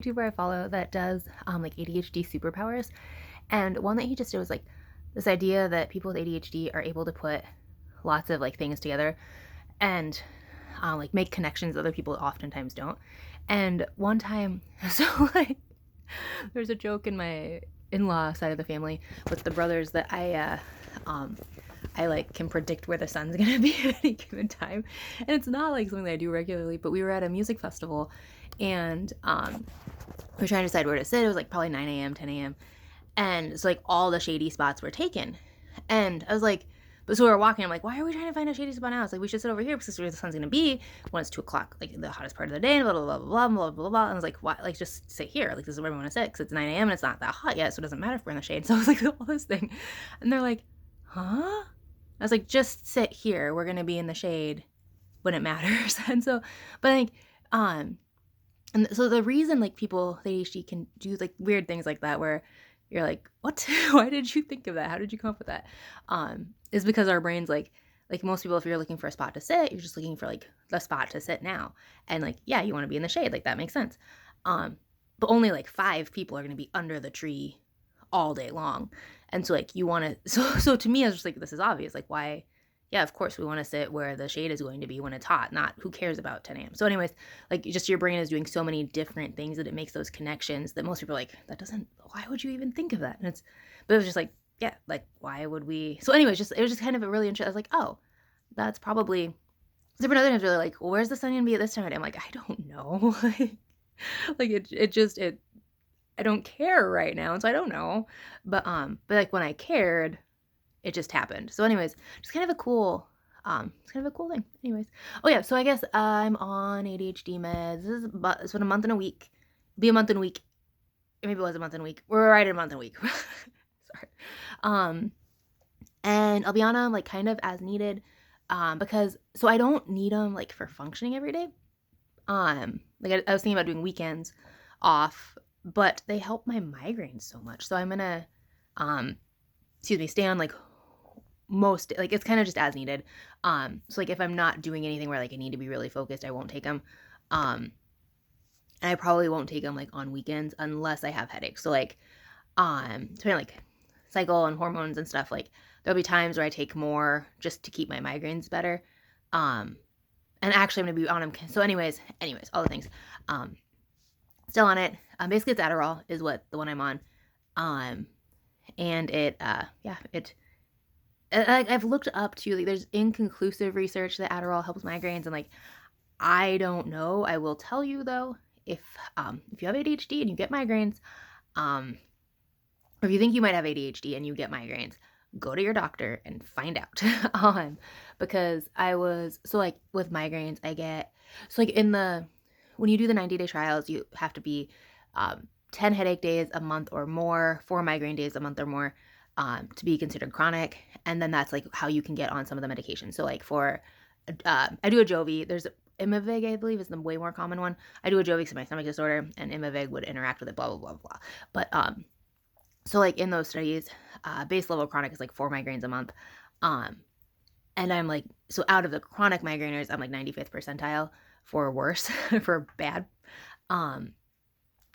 YouTuber I follow that does like ADHD superpowers, and one that he just did was like this idea that people with ADHD are able to put lots of like things together and like make connections that other people oftentimes don't. And one time, so like there's a joke in my in-law side of the family with the brothers that um I like can predict where the sun's gonna be at any given time, and it's not like something that I do regularly. But we were at a music festival, and we were trying to decide where to sit. It was like probably 9 a.m., 10 a.m. And it's like all the shady spots were taken. And I was like, but so we were walking. I'm like, why are we trying to find a shady spot now? It's like, we should sit over here because this is where the sun's going to be when it's 2 o'clock, like the hottest part of the day, blah, blah, blah, blah, blah, blah, blah. And I was like, why? Like, just sit here. Like, this is where we want to sit because it's 9 a.m. and it's not that hot yet. So it doesn't matter if we're in the shade. So I was like, all this thing. And they're like, huh? I was like, just sit here. We're going to be in the shade when it matters. And so, but like, and so the reason like people with ADHD can do like weird things like that where you're like, what? Why did you think of that? How did you come up with that? Is because our brains like most people, if you're looking for a spot to sit, you're just looking for like the spot to sit now. And like, yeah, you want to be in the shade. Like that makes sense. But only like 5 people are going to be under the tree all day long. And so like you want to, so to me, I was just like, this is obvious. Like why? Yeah, of course we want to sit where the shade is going to be when it's hot, not who cares about 10 a.m. So anyways, like just your brain is doing so many different things that it makes those connections that most people are like, that doesn't, why would you even think of that? And it's, but it was just like, yeah, like why would we? So anyways, just, it was just kind of a really interesting, I was like, oh, that's probably, different other times really like, well, where's the sun gonna be at this time of day? I'm like, I don't know. Like it, I don't care right now. And so I don't know. But like when I cared, it just happened. So anyways, just kind of a cool, it's kind of a cool thing. Anyways. Oh yeah, so I guess I'm on ADHD meds. This is about, it's been a month and a week. Be a month and a week. Maybe it was a month and a week. We're right at a month and a week. Sorry. Um, and I'll be on them like kind of as needed. Because so I don't need them like for functioning every day. Like I was thinking about doing weekends off, but they help my migraines so much. So I'm gonna um excuse me, stay on like most like it's kind of just as needed. So like if I'm not doing anything where like I need to be really focused, I won't take them. And I probably won't take them like on weekends unless I have headaches. So like depending on, like cycle and hormones and stuff, like there'll be times where I take more just to keep my migraines better. Um and actually I'm gonna be on them. So anyways, all the things. Um Still on it. Basically it's Adderall is what the one I'm on. Um and it yeah, it I've looked up to like there's inconclusive research that Adderall helps migraines and like I don't know. I will tell you though, if you have ADHD and you get migraines, um or if you think you might have ADHD and you get migraines, go to your doctor and find out. Because I was so like with migraines, I get so like in the when you do the 90-day trials, you have to be 10 headache days a month or more, 4 migraine days a month or more to be considered chronic. And then that's like how you can get on some of the medications. So like for I do a Jovi. There's Imavig, I believe, is the way more common one. I do a Jovi because of my stomach disorder, and Imavig would interact with it. Blah blah blah blah. But so like in those studies, base level chronic is like 4 migraines a month. Um, and I'm like, so out of the chronic migraineurs, I'm like 95th percentile for worse, for bad. Um,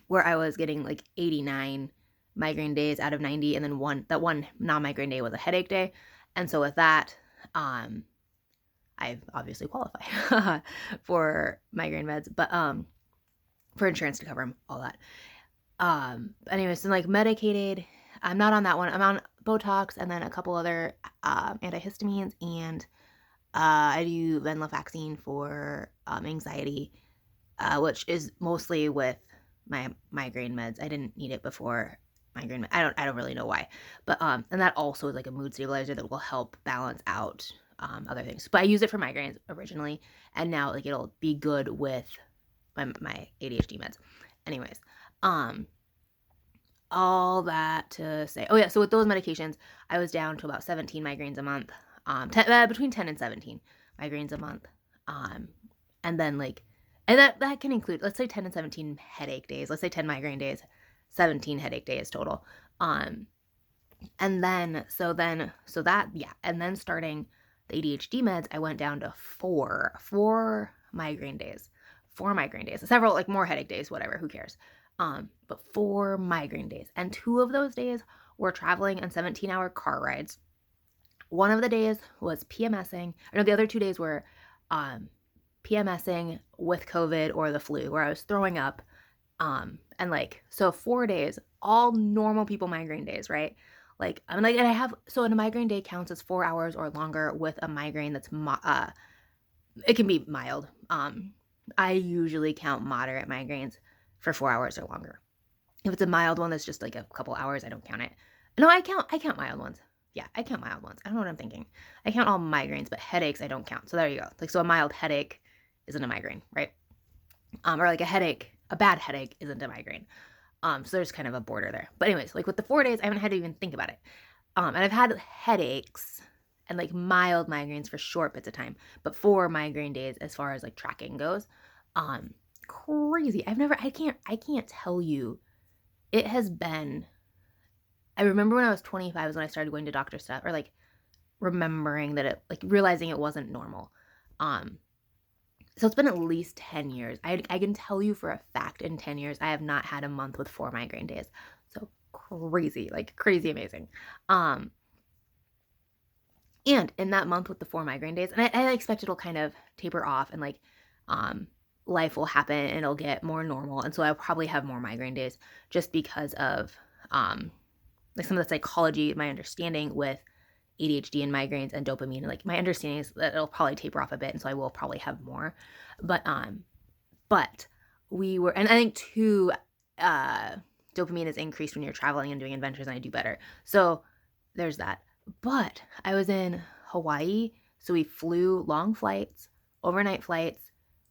where I was getting like 89 migraine days out of 90, and then one non-migraine day was a headache day. And so with that, I obviously qualify for migraine meds, but for insurance to cover them, all that. Anyways, so like medicated, I'm not on that one. I'm on Botox and then a couple other antihistamines, and I do venlafaxine for anxiety, which is mostly with my migraine meds. I didn't need it before migraine. I don't really know why, but and that also is like a mood stabilizer that will help balance out other things. But I used it for migraines originally, and now like it'll be good with my ADHD meds. Anyways, um, all that to say, oh yeah, so with those medications, I was down to about 17 migraines a month, between 10 and 17 migraines a month, um, and then like, and that can include, let's say 10 and 17 headache days, let's say 10 migraine days, 17 headache days total, and so that, yeah, and then starting the ADHD meds, I went down to four migraine days, several like more headache days, whatever, who cares, but 4 migraine days. And 2 of those days were traveling and 17-hour car rides. One of the days was PMSing. Or no, the other 2 days were PMSing with COVID or the flu, where I was throwing up. And like, so 4 days, all normal people migraine days, right? Like, I'm like, and I have, so a migraine day counts as 4 hours or longer with a migraine that's, it can be mild. I usually count moderate migraines for 4 hours or longer. If it's a mild one that's just like a couple hours, I don't count it. No, I count mild ones. Yeah, I count mild ones. I don't know what I'm thinking. I count all migraines, but headaches I don't count. So there you go. Like, so a mild headache isn't a migraine, right? Or like a bad headache isn't a migraine. So there's kind of a border there. But anyways, like with the 4 days, I haven't had to even think about it. And I've had headaches and like mild migraines for short bits of time, but 4 migraine days as far as like tracking goes. Crazy. I can't tell you. It has been, I remember when I was 25 was when I started going to doctor stuff, or like remembering that it, like realizing it wasn't normal. So it's been at least 10 years. I can tell you for a fact in 10 years, I have not had a month with 4 migraine days. So crazy, like crazy amazing. And in that month with the 4 migraine days, and I expect it'll kind of taper off and like, life will happen and it'll get more normal. And so I'll probably have more migraine days just because of, like some of the psychology, my understanding with ADHD and migraines and dopamine. And like my understanding is that it'll probably taper off a bit, and so I will probably have more. But we were, and I think too, dopamine is increased when you're traveling and doing adventures, and I do better. So there's that. But I was in Hawaii, so we flew long flights, overnight flights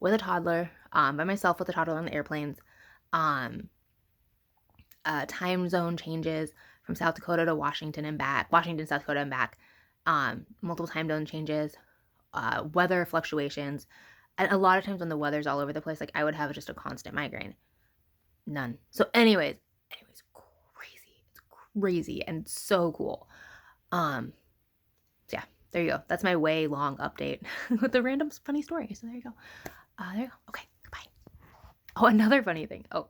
with a toddler, by myself with a toddler on the airplanes. Time zone changes from South Dakota to Washington and back, Washington, South Dakota and back, multiple time zone changes, weather fluctuations. And a lot of times when the weather's all over the place, like I would have just a constant migraine. None. So anyways, crazy. It's crazy and so cool. So yeah, there you go. That's my way long update with the random funny story. So there you go. There you go. Okay, bye. Oh, another funny thing. Oh,